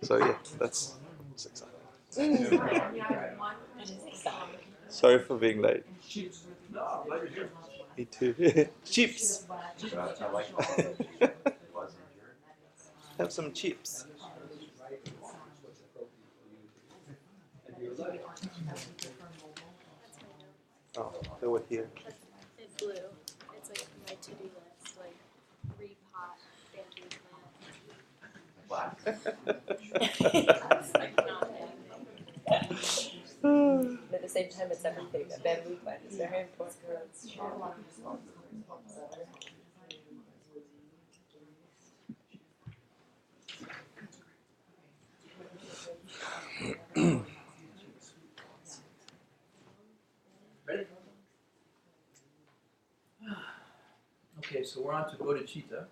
So yeah, that's exciting. It is exciting. Sorry for being late. Me too. Chips. Have some chips. Oh, they were here. It blew. It's like my to-do list, like repot bamboo plant. It's like not anything. But at the same time, it's everything. A bamboo plant is very important. Ready? Okay, so we're on to bodhichitta.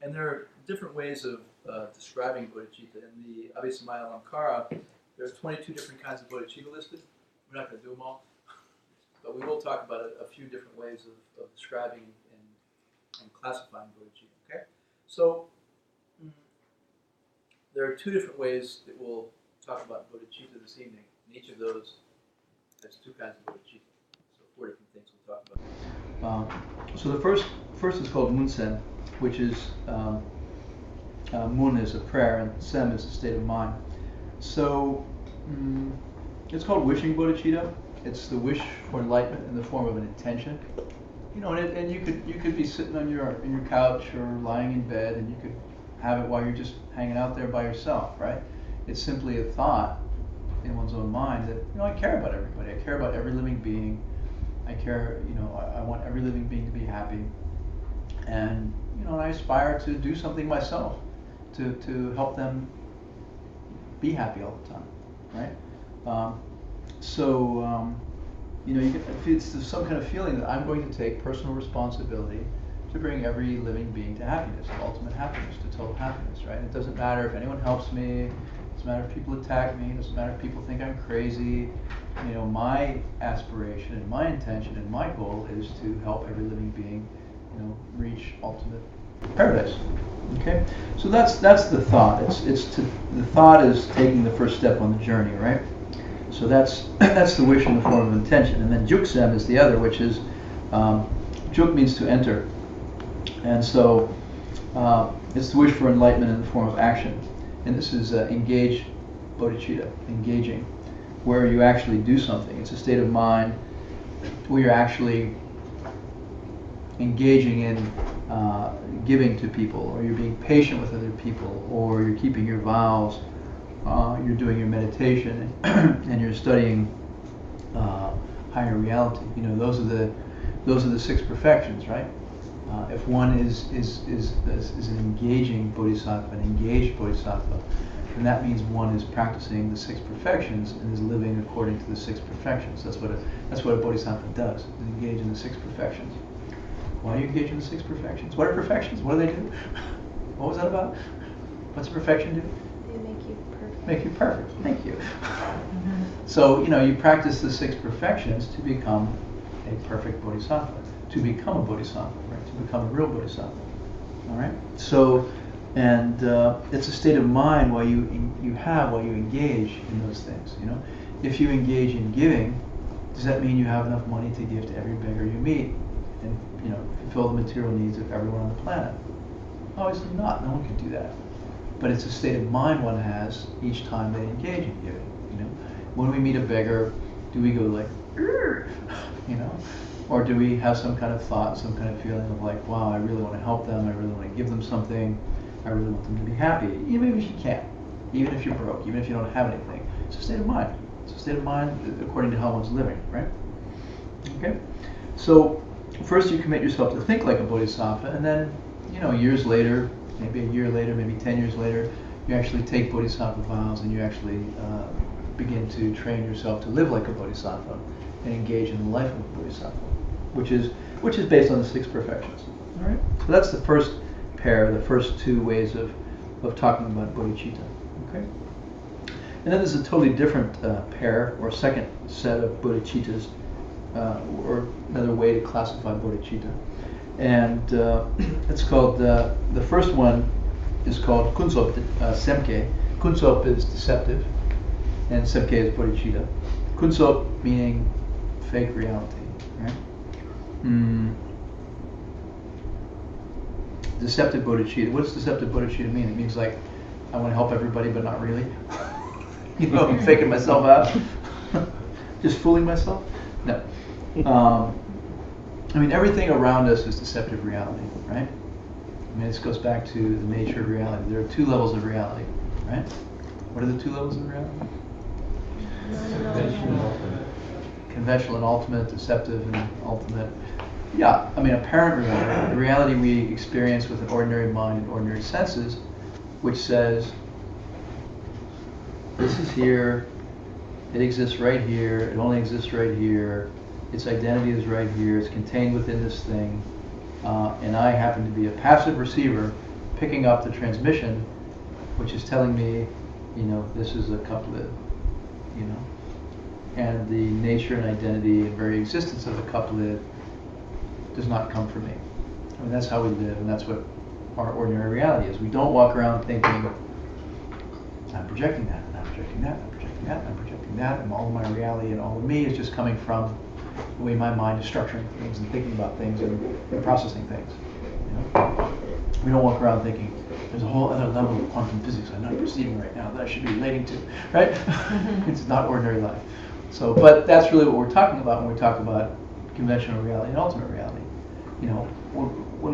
And there are different ways of describing bodhicitta. In the Abhisamaya Alamkara, there are 22 different kinds of bodhicitta listed. We're not going to do them all, but we will talk about a few different ways of describing and classifying bodhicitta. Okay? So there are two different ways that we'll talk about bodhicitta this evening. And each of those has two kinds of bodhicitta. So 4 different things we'll talk about. So the first is called munsen, which is mun is a prayer and sem is a state of mind. So it's called wishing bodhicitta. It's the wish for enlightenment in the form of an intention. You know, and you could be sitting on your couch or lying in bed, and you could have it while you're just hanging out there by yourself, right? It's simply a thought in one's own mind that, you know, I care about everybody. I care about every living being. I care, you know, I want every living being to be happy. And, you know, I aspire to do something myself to help them be happy all the time, right? You know, it's some kind of feeling that I'm going to take personal responsibility to bring every living being to happiness, to ultimate happiness, to total happiness, right? It doesn't matter if anyone helps me, it doesn't matter if people attack me, it doesn't matter if people think I'm crazy. You know, my aspiration and my intention and my goal is to help every living being, you know, reach ultimate paradise. Okay, so that's the thought. The thought is taking the first step on the journey, right? So that's the wish in the form of intention, and then juksem is the other, which is juk means to enter, and so it's the wish for enlightenment in the form of action, and this is engage bodhicitta, engaging, where you actually do something. It's a state of mind where you're actually engaging in giving to people, or you're being patient with other people, or you're keeping your vows, you're doing your meditation, and you're studying higher reality. You know, those are the 6 perfections, right? If one is an engaging bodhisattva, an engaged bodhisattva, then that means one is practicing the 6 perfections and is living according to the 6 perfections. That's what a bodhisattva does, is engage in the 6 perfections. Why do you engage in the 6 perfections? What are perfections? What do they do? What was that about? What's a perfection do? They make you perfect. Make you perfect. Thank you. So, you know, you practice the 6 perfections to become a perfect bodhisattva, to become a bodhisattva, right? To become a real bodhisattva. All right. So, and it's a state of mind while you engage in those things. You know, if you engage in giving, does that mean you have enough money to give to every beggar you meet, and, you know, fulfill the material needs of everyone on the planet? Obviously not. No one can do that. But it's a state of mind one has each time they engage in giving. You know, when we meet a beggar, do we go like, you know, or do we have some kind of thought, some kind of feeling of like, wow, I really want to help them, I really want to give them something, I really want them to be happy, even if you can't, even if you're broke, even if you don't have anything. It's a state of mind. It's a state of mind according to how one's living, right? Okay. So first you commit yourself to think like a bodhisattva, and then, you know, years later, maybe a year later, maybe 10 years later, you actually take bodhisattva vows and you actually begin to train yourself to live like a bodhisattva and engage in the life of a bodhisattva, which is based on the 6 perfections. All right. So that's the first pair, the first 2 ways of talking about bodhicitta. Okay. And then there's a totally different pair or second set of bodhicittas, or another way to classify bodhicitta, And it's called, the first one is called Kunsop Semke. Kunsop is deceptive, and Semke is bodhicitta. Kunsop meaning fake reality, right? Deceptive bodhicitta. What does deceptive bodhicitta mean? It means like, I want to help everybody, but not really. You know, I'm faking myself out. Just fooling myself? No. I mean, everything around us is deceptive reality, right? I mean, this goes back to the nature of reality. There are two levels of reality, right? What are the two levels of reality? Conventional and ultimate, deceptive and ultimate. Yeah, I mean, apparent reality, the reality we experience with an ordinary mind and ordinary senses, which says, this is here, it exists right here, it only exists right here, its identity is right here, it's contained within this thing, and I happen to be a passive receiver picking up the transmission, which is telling me, you know, this is a couplet, you know, and the nature and identity and very existence of the couplet does not come from me. I mean, that's how we live, and that's what our ordinary reality is. We don't walk around thinking, I'm projecting that, and I'm projecting that, and I'm projecting that, and I'm projecting that, and all of my reality and all of me is just coming from the way my mind is structuring things and thinking about things and processing things. You know? We don't walk around thinking, there's a whole other level of quantum physics I'm not perceiving right now that I should be relating to, right? It's not ordinary life. So, but that's really what we're talking about when we talk about conventional reality and ultimate reality. You know,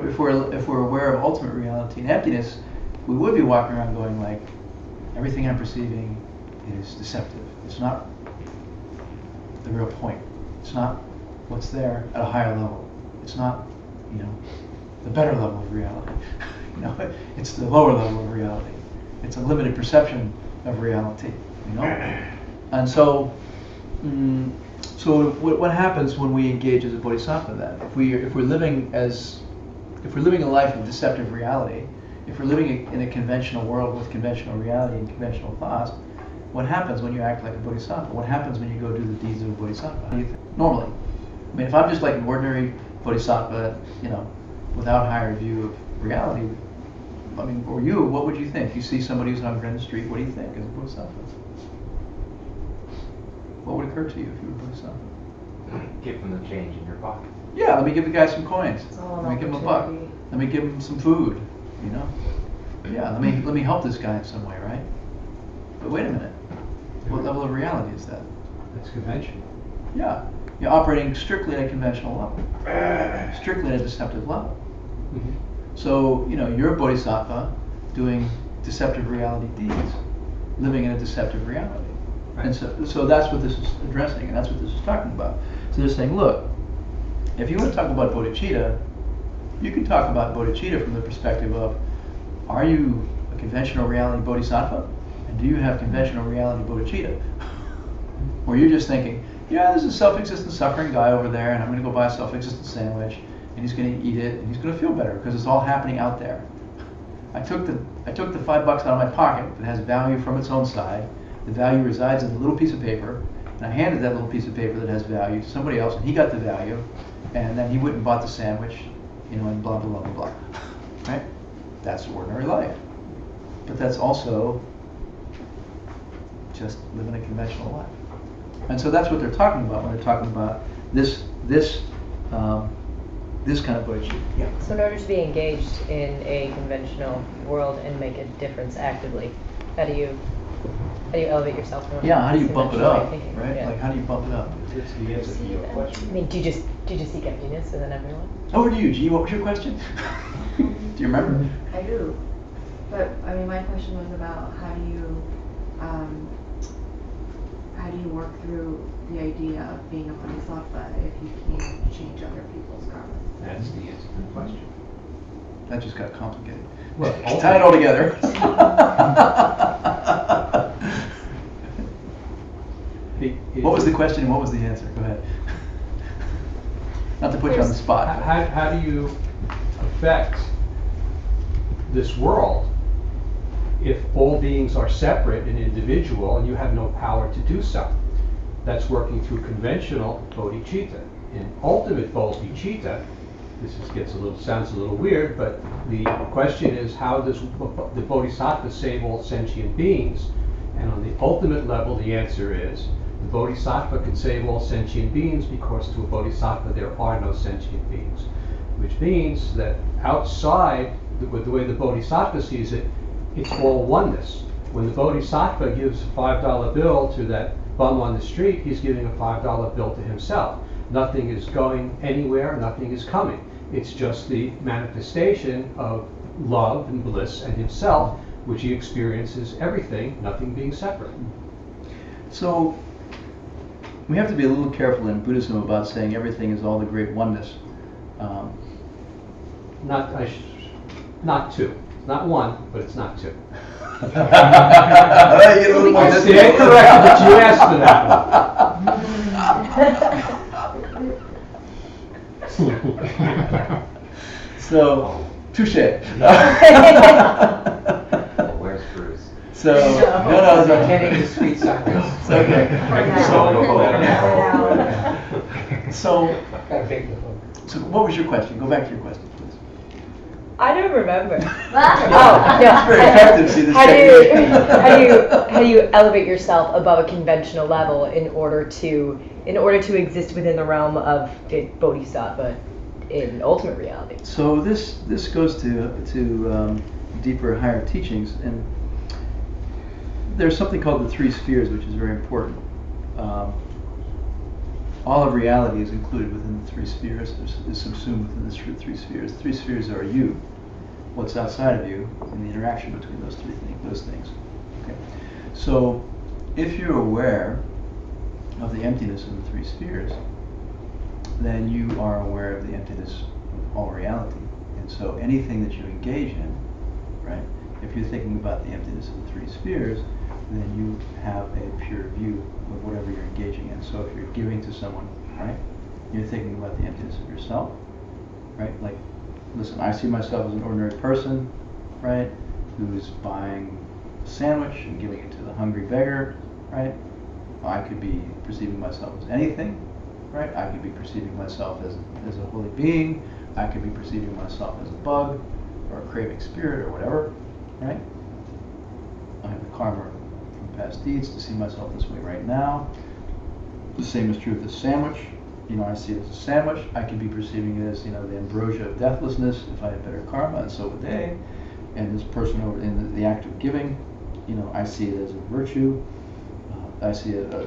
if we're aware of ultimate reality and emptiness, we would be walking around going like, everything I'm perceiving is deceptive. It's not the real point. It's not what's there at a higher level. It's not, you know, the better level of reality. You know, it's the lower level of reality. It's a limited perception of reality. You know, and so, so what happens when we engage as a bodhisattva then? If we're living a life of deceptive reality, if we're living in a conventional world with conventional reality and conventional thoughts, what happens when you act like a bodhisattva? What happens when you go do the deeds of a bodhisattva? Normally, I mean, if I'm just like an ordinary bodhisattva, you know, without higher view of reality, I mean, or you, what would you think? You see somebody who's hungry on the street, what do you think as a bodhisattva? What would occur to you if you were a bodhisattva? Give them the change in your pocket. Yeah, let me give the guy some coins. Oh, Let me give him a buck. Let me give him some food, you know? Yeah, let me help this guy in some way, right? But wait a minute. What level of reality is that? That's conventional. Yeah, you're operating strictly at a conventional level, strictly at a deceptive level. Mm-hmm. So, you know, you're a bodhisattva doing deceptive reality deeds, living in a deceptive reality. Right. And so that's what this is addressing, and that's what this is talking about. So they're saying, look, if you want to talk about bodhicitta, you can talk about bodhicitta from the perspective of, are you a conventional reality bodhisattva? And do you have conventional reality bodhicitta? Or you're just thinking, yeah, there's a self-existent suffering guy over there, and I'm going to go buy a self-existent sandwich, and he's going to eat it, and he's going to feel better because it's all happening out there. I took the $5 out of my pocket that has value from its own side. The value resides in the little piece of paper, and I handed that little piece of paper that has value to somebody else, and he got the value, and then he went and bought the sandwich, you know, and blah, blah, blah, blah, blah. Right? That's ordinary life. But that's also just living a conventional life. And so that's what they're talking about when they're talking about this kind of bodhicitta. Yeah. So in order to be engaged in a conventional world and make a difference actively, how do you elevate yourself from Yeah, how do you bump it up, thinking? right? Yeah. Like, how do you bump it up? It's the answer to your I question. mean, do you just seek emptiness and then everyone? Over to you, G. What was your question? Do you remember? I do, but I mean, my question was about how do you work through the idea of being a bodhisattva if you can't change other people's karma? That's the answer to the question. That just got complicated. Well, Tie it all together. What was the question and what was the answer? Go ahead. Not to put you on the spot. How do you affect this world if all beings are separate and individual and you have no power to do so? That's working through conventional bodhicitta. In ultimate bodhicitta, sounds a little weird, but the question is, how does the bodhisattva save all sentient beings? And on the ultimate level, the answer is the bodhisattva can save all sentient beings because to a bodhisattva there are no sentient beings, which means that outside, with the way the bodhisattva sees it, it's all oneness. When the bodhisattva gives a $5 bill to that bum on the street, he's giving a $5 bill to himself. Nothing is going anywhere, nothing is coming. It's just the manifestation of love and bliss and himself, which he experiences everything, nothing being separate. So we have to be a little careful in Buddhism about saying everything is all the great oneness. Not two. It's not one, but it's not two. You get a little more I stand corrected that you asked for that one. So, touche. Where's Bruce? So, no, it's okay. Getting the sweet suckers. It's okay. So, so what was your question? Go back to your question, please. I don't remember. Oh, no. Very effective, see, this How technique. do you elevate yourself above a conventional level in order to exist within the realm of a bodhisattva in ultimate reality? So this goes to deeper, higher teachings, and there's something called the three spheres, which is very important. All of reality is included within the three spheres, is subsumed within the three spheres. The three spheres are you, what's outside of you, and the interaction between those things. Okay. So if you're aware of the emptiness of the three spheres, then you are aware of the emptiness of all reality. And so anything that you engage in, right, if you're thinking about the emptiness of the three spheres, then you have a pure view of whatever you're engaging in. So if you're giving to someone, right, you're thinking about the emptiness of yourself, right? Like, listen, I see myself as an ordinary person, right, who's buying a sandwich and giving it to the hungry beggar, right? I could be perceiving myself as anything, right? I could be perceiving myself as a holy being. I could be perceiving myself as a bug or a craving spirit or whatever, right? I have the karma from past deeds to see myself this way right now. The same is true with the sandwich. You know, I see it as a sandwich. I could be perceiving it as, you know, the ambrosia of deathlessness if I had better karma, and so would they. And this person over in the act of giving, you know, I see it as a virtue. I see a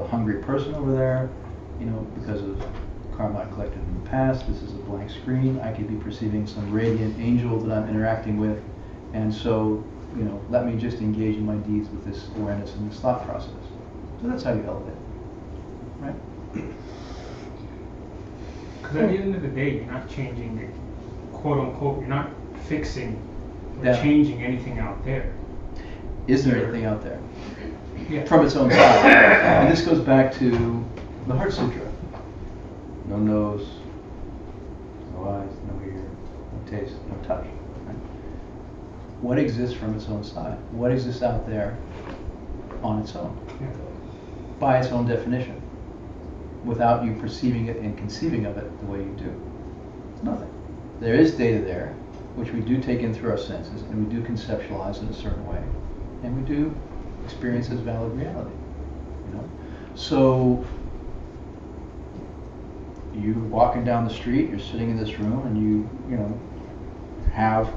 hungry person over there, you know, because of karma I collected in the past. This is a blank screen. I could be perceiving some radiant angel that I'm interacting with, and so, you know, let me just engage in my deeds with this awareness and this thought process. So that's how you elevate, right? Because at the end of the day, you're not changing it, quote unquote, you're not fixing or Yeah. changing anything out there. Is there anything out there? Yeah. From its own side. And this goes back to the Heart Sutra. No nose, no eyes, no ear, no taste, no touch. Right? What exists from its own side? What exists out there on its own? Yeah. By its own definition, without you perceiving it and conceiving of it the way you do. It's nothing. There is data there, which we do take in through our senses, and we do conceptualize in a certain way, and we do experience as valid reality. You know, so you're walking down the street, you're sitting in this room, and you know, have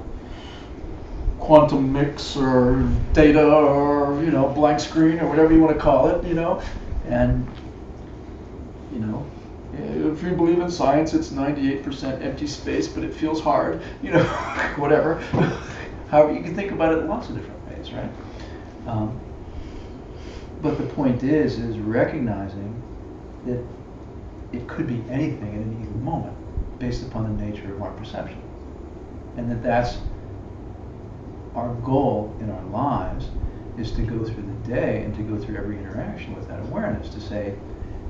quantum mix or data or, you know, blank screen or whatever you want to call it, you know, and, you know, if you believe in science, it's 98% empty space, but it feels hard, you know, whatever. However, you can think about it in lots of different ways, right? But the point is recognizing that it could be anything at any given moment based upon the nature of our perception. And that's our goal in our lives, is to go through the day and to go through every interaction with that awareness, to say,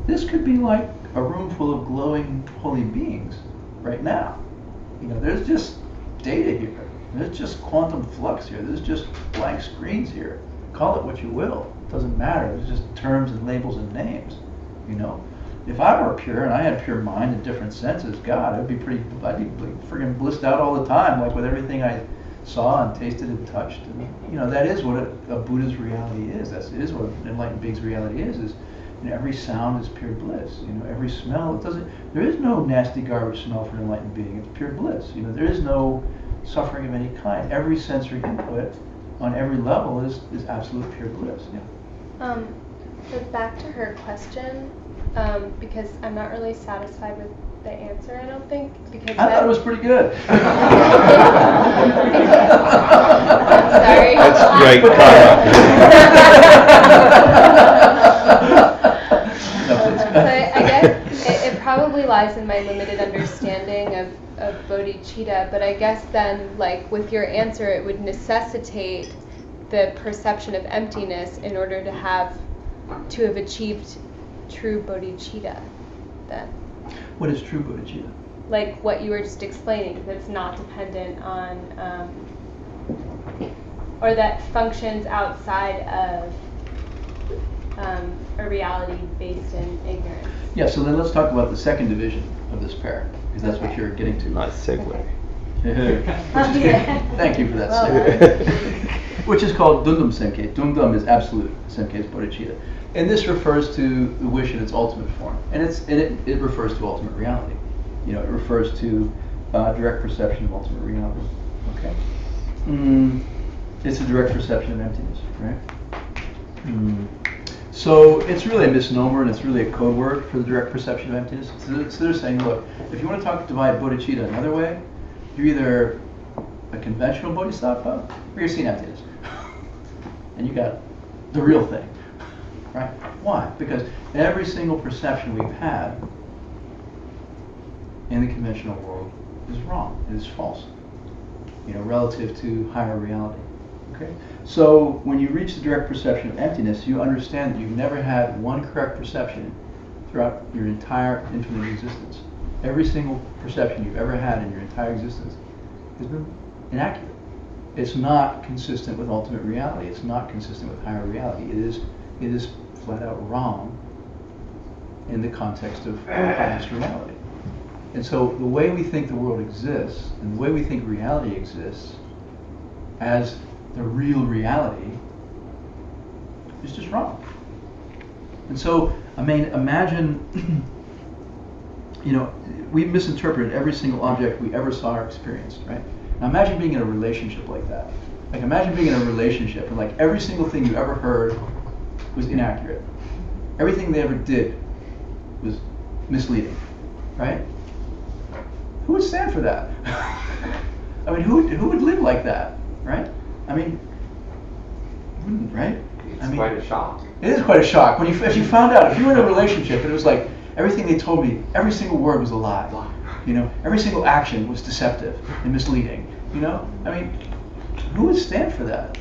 this could be like a room full of glowing holy beings right now. You know, there's just data here. There's just quantum flux here. There's just blank screens here. Call it what you will. It doesn't matter. It's just terms and labels and names, you know. If I were pure and I had pure mind and different senses, God, I'd be friggin' blissed out all the time, like with everything I saw and tasted and touched. And, you know, that is what a Buddha's reality is. That is what an enlightened being's reality is you know, every sound is pure bliss. You know, every smell, there is no nasty garbage smell for an enlightened being. It's pure bliss. You know, there is no suffering of any kind. Every sensory input on every level is absolute pure bliss. Yeah. But back to her question, because I'm not really satisfied with the answer, I don't think. Because I thought it was pretty good. I'm sorry. That's great So I guess it probably lies in my limited understanding of bodhicitta, but I guess then, like, with your answer, it would necessitate the perception of emptiness in order to have achieved true bodhicitta, then. What is true bodhicitta? Like what you were just explaining, that it's not dependent on, or that functions outside of a reality based in ignorance. Yeah, so then let's talk about the second division of this pair, because that's what you're getting to. Nice segue. Thank you for that segue. Which is called Dundam Senke. Dundam is absolute, Senke is bodhicitta. And this refers to the wish in its ultimate form. And it refers to ultimate reality. You know, it refers to direct perception of ultimate reality. Okay? It's a direct perception of emptiness, right? So it's really a misnomer, and it's really a code word for the direct perception of emptiness. So they're saying, look, if you want to divide bodhicitta another way, you're either a conventional bodhisattva or you're seeing emptiness. And you got the real thing, right? Why? Because every single perception we've had in the conventional world is wrong, it is false, you know, relative to higher reality. Okay? So when you reach the direct perception of emptiness, you understand that you've never had one correct perception throughout your entire infinite existence. Every single perception you've ever had in your entire existence has been inaccurate. It's not consistent with ultimate reality. It's not consistent with higher reality. It is flat out wrong in the context of highest reality. And so the way we think the world exists and the way we think reality exists as the real reality is just wrong. And so, I mean, imagine, you know, we misinterpreted every single object we ever saw or experienced, right? Now imagine being in a relationship like that. Like imagine being in a relationship and like every single thing you ever heard was inaccurate. Everything they ever did was misleading, right? Who would stand for that? I mean, who would live like that, right? I mean, wouldn't, right? It's quite a shock. It is quite a shock when if you found out, if you were in a relationship and it was like everything they told me, every single word was a lie. You know, every single action was deceptive and misleading. You know, I mean, who would stand for that?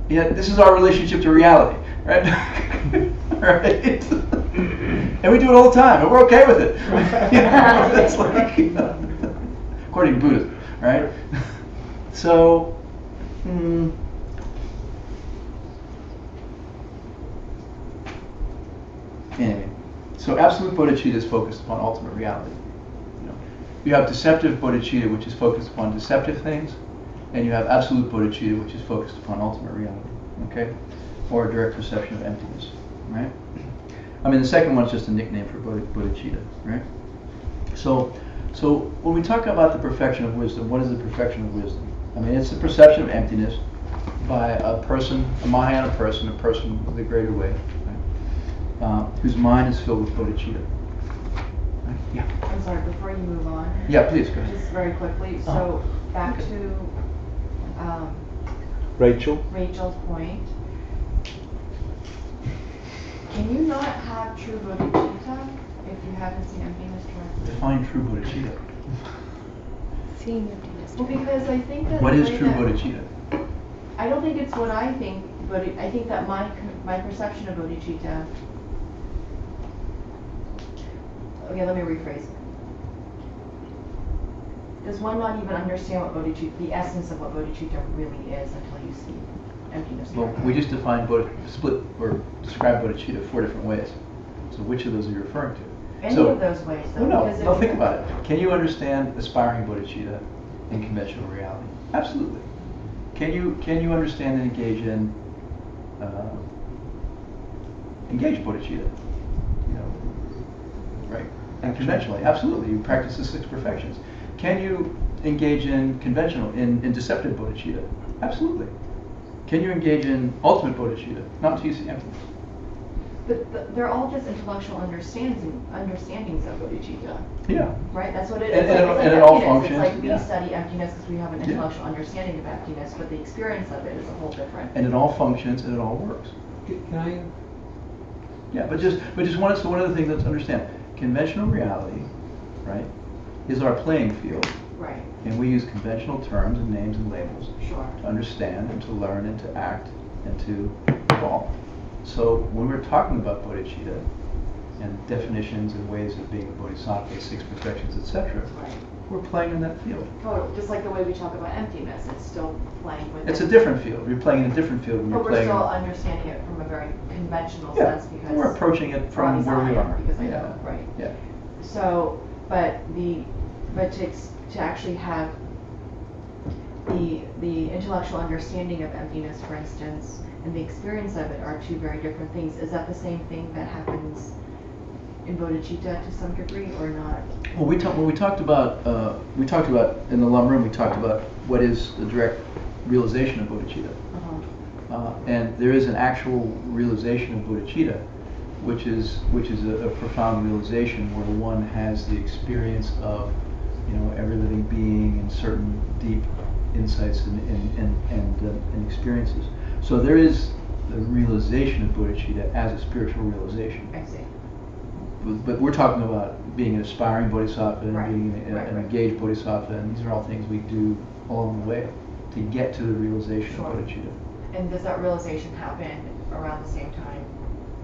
Yet this is our relationship to reality, right? Right? And we do it all the time, and we're okay with it. You know, it's like, according to Buddhism, right? So, anyway, so absolute bodhicitta is focused upon ultimate reality. You have deceptive bodhicitta, which is focused upon deceptive things, and you have absolute bodhicitta, which is focused upon ultimate reality, okay? Or a direct perception of emptiness, right? I mean, the second one's just a nickname for bodhicitta, right? So when we talk about the perfection of wisdom, what is the perfection of wisdom? I mean, it's the perception of emptiness by a person, a Mahayana person, a person with a greater way, right? Whose mind is filled with bodhicitta. Yeah. I'm sorry, before you move on. Yeah, please, go ahead. Just very quickly, so back to Rachel's point. Can you not have true bodhicitta if you haven't seen emptiness directly? Define true bodhicitta. Seeing emptiness. Well, because I think that What the is way true that- bodhicitta? I don't think it's what I think, but I think that my perception of bodhicitta. Okay, let me rephrase. Does one not even understand what bodhicitta, the essence of what bodhicitta really is until you see emptiness? Well, we just defined split or describe bodhicitta 4 different ways. So which of those are you referring to? any So- of those ways though. Well, because no, if think you- about it. Can you understand aspiring bodhicitta in conventional reality? Absolutely. Can you understand and engage bodhicitta? You know, right? And conventionally, absolutely. You practice the 6 perfections. Can you engage in in deceptive bodhicitta? Absolutely. Can you engage in ultimate bodhicitta? Not until you see emptiness. But they're all just intellectual understandings of bodhicitta, Yeah. right? That's what it And- is. and It's it like all emptiness. functions, It's like we yeah. study emptiness because we have an Yeah. intellectual understanding of emptiness, but the experience of it is a whole different. And it all functions and it all works. Can I? Yeah, but just one of the things that's understand. Conventional reality, right, is our playing field, Right, and we use conventional terms and names and labels sure. to understand and to learn and to act and to evolve. So when we're talking about bodhicitta and definitions and ways of being a bodhisattva, 6 perfections, etc., Right. we're playing in that field. Totally. Just like the way we talk about emptiness, it's still playing with It's it. a different field. We're playing in a different field when But you're we're playing. still understanding it from a very conventional Yeah, sense because we're approaching it from bodies where we are, are. because I Yeah. know, right. Yeah. So, but to actually have the intellectual understanding of emptiness, for instance, and the experience of it are 2 very different things. Is that the same thing that happens in bodhicitta to some degree, or not? Well, we talked about in the Lum Room. We talked about what is the direct realization of bodhicitta, and there is an actual realization of bodhicitta, which is a profound realization where one has the experience of, you know, every living being and certain deep insights and experiences. So there is the realization of bodhicitta as a spiritual realization. I see. But we're talking about being an aspiring bodhisattva and Right, being right, an right. engaged bodhisattva, and these are all things we do along the way to get to the realization Sure. of bodhicitta. And does that realization happen around the same time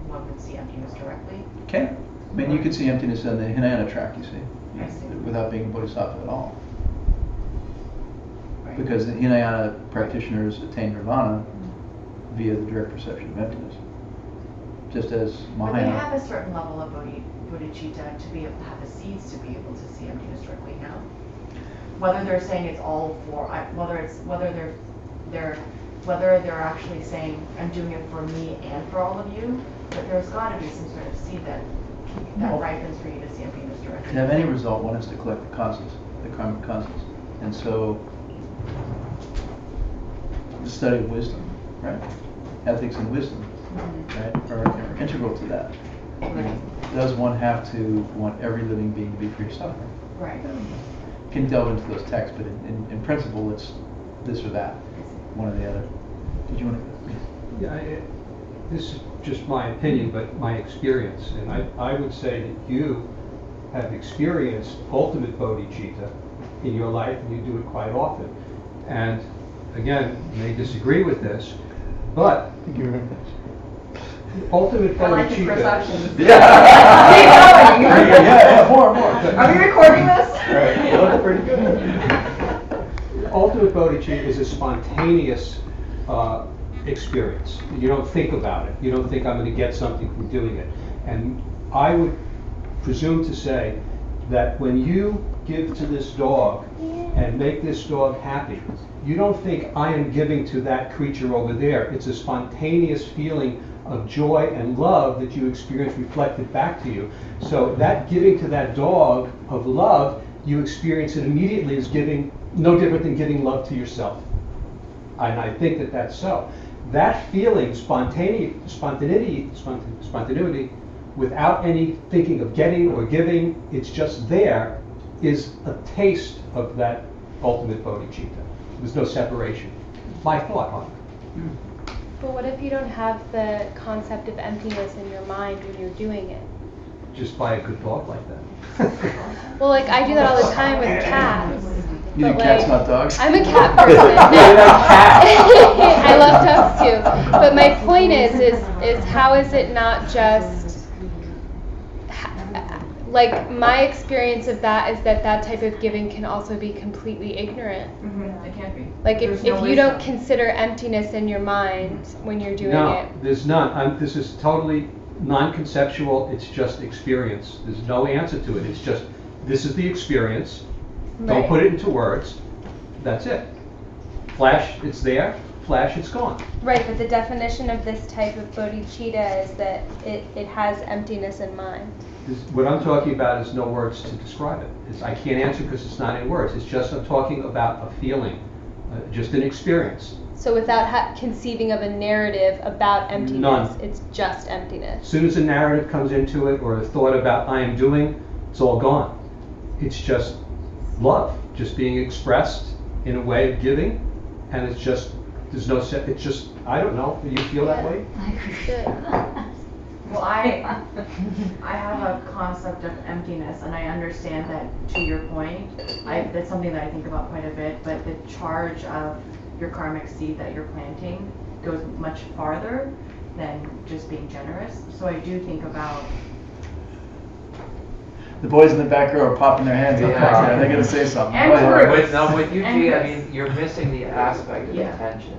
one would see emptiness directly? Okay. I mean, you could see emptiness on the Hinayana track, you see, I see. without being a bodhisattva at all. Right. Because the Hinayana practitioners attain nirvana via the direct perception of emptiness. Just as But they Mahayana. have a certain level of bodhicitta to be able to have the seeds to be able to see emptiness directly now. Whether they're saying it's all for, whether they're actually saying I'm doing it for me and for all of you, but there's got to be some sort of seed that No. ripens for you to see emptiness directly. To have any result, one has to collect the causes, the karmic causes. And so, the study of wisdom, right? Ethics and wisdom, right, are integral to that. Right. Does one have to want every living being to be free of suffering? Right. You can delve into those texts, but in principle, it's this or that, one or the other. Did you want to? Yeah, this is just my opinion, but my experience, and I would say that you have experienced ultimate bodhicitta in your life, and you do it quite often. And again, you may disagree with this, but Thank you very much. ultimate I like his bodhicitta. perceptions. Yeah. Keep going. Yeah, more. Are we recording this? Right, well, that's pretty good. Ultimate bodhicitta is a spontaneous experience. You don't think about it. You don't think I'm going to get something from doing it. And I would presume to say that when you give to this dog and make this dog happy, you don't think I am giving to that creature over there. It's a spontaneous feeling of joy and love that you experience reflected back to you. So that giving to that dog of love, you experience it immediately as giving, no different than giving love to yourself. And I think that that's so. That feeling, spontaneity, without any thinking of getting or giving, it's just there, is a taste of that ultimate bodhicitta. There's no separation. My thought on it. But what if you don't have the concept of emptiness in your mind when you're doing it? Just buy a good dog like that. Well, like I do that all the time with cats. You do But, cats, like, not dogs? I'm a cat person. I love dogs too. But my point is how is it not just like my experience of that is that type of giving can also be completely ignorant. It can be. Like There's if no you don't wisdom. consider emptiness in your mind when you're doing No, it. there's none. This is totally non-conceptual, it's just experience. There's no answer to it. It's just, this is the experience. Don't Right. put it into words. That's it. Flash, it's there. Flash, it's gone. Right, but the definition of this type of bodhicitta is that it has emptiness in mind. What I'm talking about is no words to describe it. I can't answer because it's not in words. It's just I'm talking about a feeling, just an experience. So without conceiving of a narrative about emptiness, None. it's just As emptiness. soon as a narrative comes into it or a thought about I am doing, it's all gone. It's just love, just being expressed in a way of giving, and it's just, there's no set, it's just, I don't know, do you feel that way? Well, I have a concept of emptiness, and I understand that, to your point, that's something that I think about quite a bit, but the charge of your karmic seed that you're planting goes much farther than just being generous. So I do think about, The boys in the back row are popping their hands up. Yeah. They're gonna say something. And Go ahead. words. With you, And G, I words. mean, you're missing the aspect of Yeah. intention.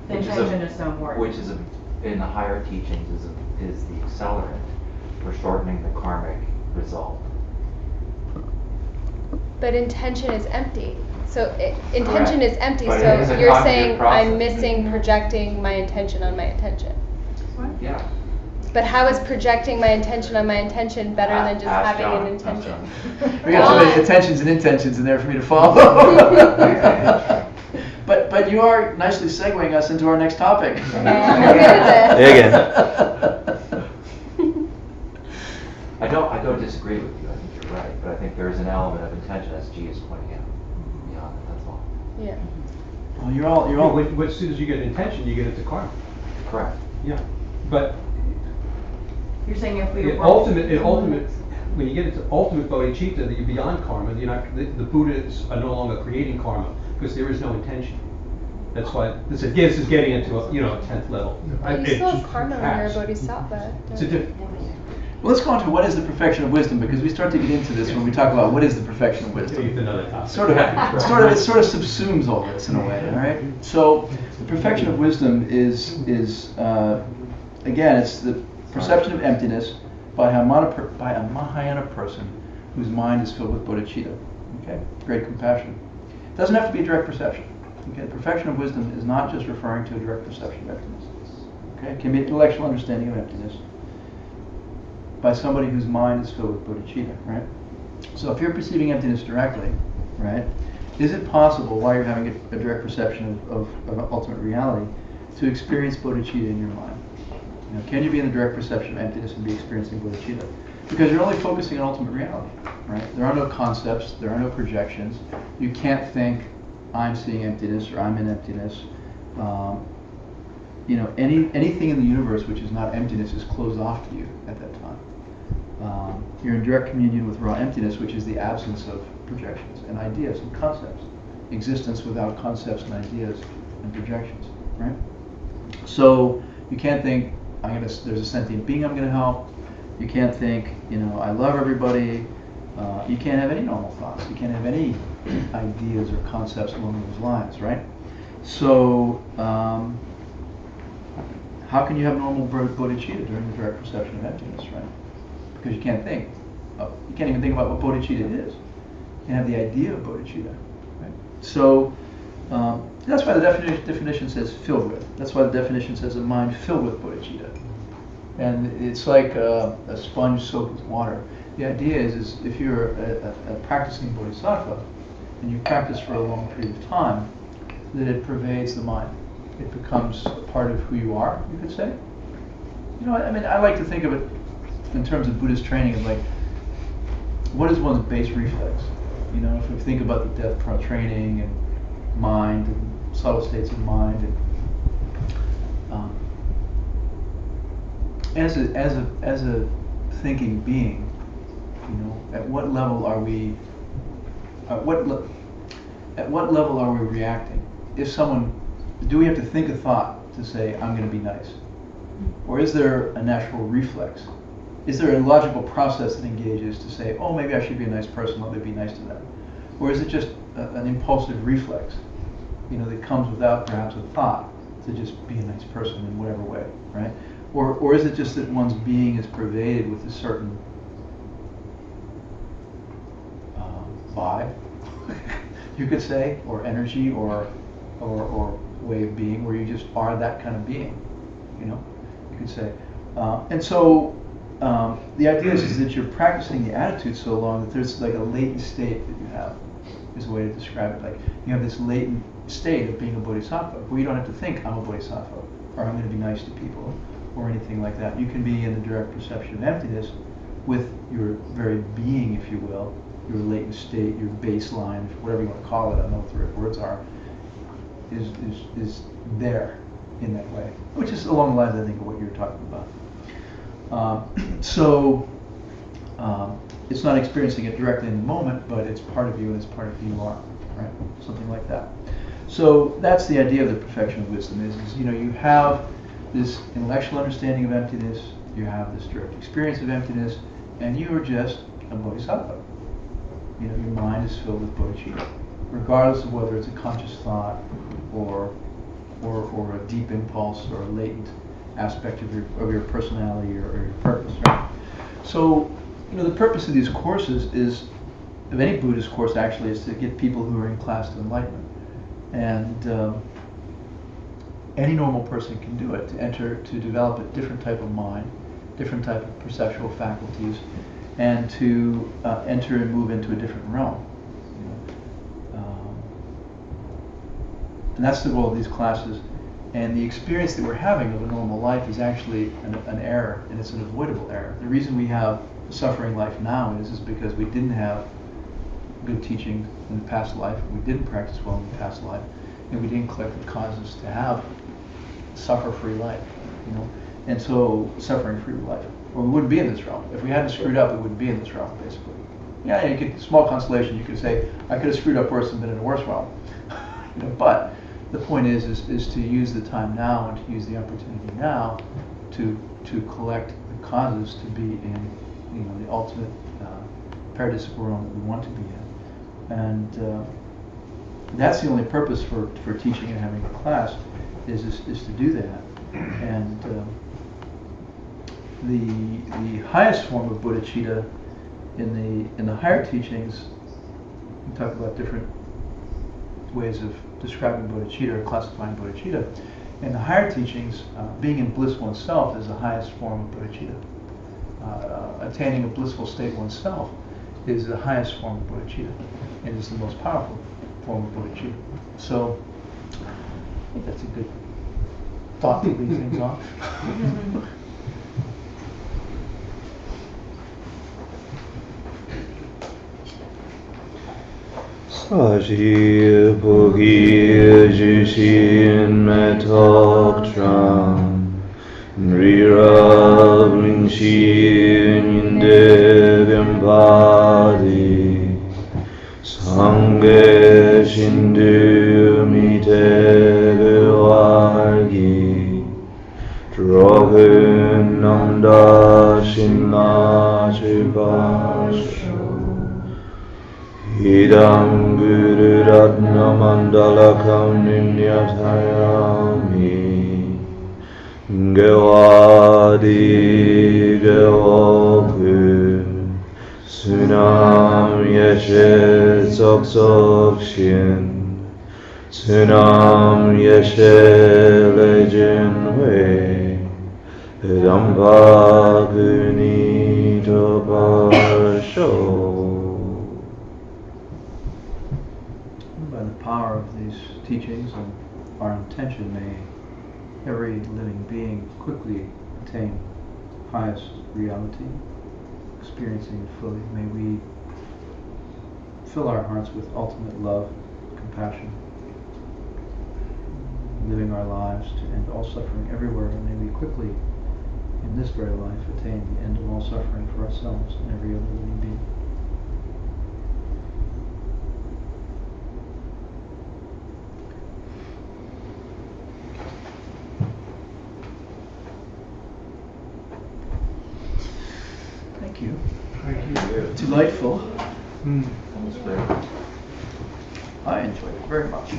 the which intention is so important. Which is, in the higher teachings, is the accelerant for shortening the karmic result. But intention is empty. So intention Correct. is empty. But it So is a you're cognitive saying process. I'm missing projecting my intention on my intention. Yeah. But how is projecting my intention on my intention better than just Ask having John. an Ask intention? John. We got so many attentions and intentions in there for me to follow. But you are nicely segueing us into our next topic. I'm good at this. Again. I don't disagree with you. I think you're right, but I think there is an element of intention, as G is pointing out. Beyond it, that's all. Yeah. Well, you're all. As soon as you get intention, you get into karma. Correct. Yeah. But You're saying if we the were ultimate, when you get into ultimate bodhicitta, that you're beyond karma, you're not, the Buddhas are no longer creating karma because there is no intention. That's why this is getting into a 10th level. Well, you It still just have karma when you're a passed. bodhisattva. It's a different. Well, let's go on to what is the perfection of wisdom, because we start to get into this when we talk about what is the perfection of wisdom. It's another topic. It sort of subsumes all this in a way, all right? So the perfection of wisdom is again, it's the perception of emptiness by a Mahayana person whose mind is filled with bodhicitta. Okay, great compassion. It doesn't have to be a direct perception. Okay, the perfection of wisdom is not just referring to a direct perception of emptiness. Okay, it can be an intellectual understanding of emptiness by somebody whose mind is filled with bodhicitta, right? So if you're perceiving emptiness directly, right, is it possible, while you're having a direct perception of ultimate reality, to experience bodhicitta in your mind? You know, can you be in the direct perception of emptiness and be experiencing bodhicitta? Because you're only focusing on ultimate reality, right? There are no concepts, there are no projections. You can't think, I'm seeing emptiness or I'm in emptiness. Anything in the universe which is not emptiness is closed off to you at that time. You're in direct communion with raw emptiness, which is the absence of projections and ideas and concepts. Existence without concepts and ideas and projections, right? So you can't think, there's a sentient being I'm going to help. You can't think, I love everybody. You can't have any normal thoughts. You can't have any ideas or concepts along those lines, right? So how can you have normal bodhicitta during the direct perception of emptiness, right? Because you can't think. You can't even think about what bodhicitta is. You can't have the idea of bodhicitta, right? So that's why the definition says filled with. That's why the definition says a mind filled with bodhicitta. And it's like a sponge soaked with water. The idea is if you're a practicing bodhisattva and you practice for a long period of time, that it pervades the mind. It becomes a part of who you are, you could say. I like to think of it in terms of Buddhist training as like, what is one's base reflex? If we think about the death training and mind and subtle states of mind, and as a thinking being, at what level are we? At what level are we reacting? Do we have to think a thought to say I'm going to be nice, or is there a natural reflex? Is there a logical process that engages to say, oh, maybe I should be a nice person, let me be nice to them? Or is it just an impulsive reflex, that comes without perhaps a thought to just be a nice person in whatever way, right? Or is it just that one's being is pervaded with a certain vibe, you could say, or energy, or way of being, where you just are that kind of being, you know, you could say. And so the idea is that you're practicing the attitude so long that there's like a latent state that you have, is a way to describe it. Like you have this latent state of being a bodhisattva, where you don't have to think, I'm a bodhisattva, or I'm going to be nice to people, or anything like that. You can be in the direct perception of emptiness with your very being, if you will, your latent state, your baseline, whatever you want to call it, I don't know what the right words are, is there in that way, which is along the lines, I think, of what you're talking about. It's not experiencing it directly in the moment, but it's part of you, and it's part of who you are, right? Something like that. So that's the idea of the perfection of wisdom, is you know, you have this intellectual understanding of emptiness, you have this direct experience of emptiness, and you are just a bodhisattva. You know, your mind is filled with bodhicitta, regardless of whether it's a conscious thought or a deep impulse or a latent aspect of your personality or your purpose, right? So, you know, the purpose of these courses is, of any Buddhist course actually, is to get people who are in class to enlightenment. And any normal person can do it, to develop a different type of mind, different type of perceptual faculties, and to enter and move into a different realm. You know? And that's the goal of these classes. And the experience that we're having of a normal life is actually an error, and it's an avoidable error. The reason we have a suffering life now is because we didn't have good teaching in the past life, we didn't practice well in the past life, and we didn't collect the causes to have a suffer-free life, you know. And so, suffering-free life, or we wouldn't be in this realm. If we hadn't screwed up, we wouldn't be in this realm, basically. Yeah, you could, small consolation, you could say, I could have screwed up worse and been in a worse realm. You know, but the point is to use the time now and to use the opportunity now to collect the causes to be in, you know, the ultimate paradisical realm that we want to be in. And that's the only purpose for teaching and having a class is to do that. And the highest form of bodhicitta in the higher teachings, we talk about different ways of describing bodhicitta or classifying bodhicitta. In the higher teachings, being in bliss oneself is the highest form of bodhicitta. Attaining a blissful state oneself is the highest form of bodhicitta, and is the most powerful form of bodhicitta. So, I think that's a good thought to leave things off. Saji Bogi Jushin Metok Tram Rira Vinshin Devim Badi Sange Shindu Mite Vargi Drogun Namda Shinna Chivasho Idam Guru Ratna Mandalakam Nimyatayami Gewadi Gewoku Sunam Yeshe Tsok Tsok Shin Sunam Yeshe Lejin Hui Damba Guni Topasho. By the power of these teachings and our intention, may every living being quickly attain highest reality, experiencing it fully. May we fill our hearts with ultimate love, compassion, living our lives to end all suffering everywhere, and may we quickly, in this very life, attain the end of all suffering for ourselves and every other living being. Thank you. Delightful. That was great. I enjoyed it very much.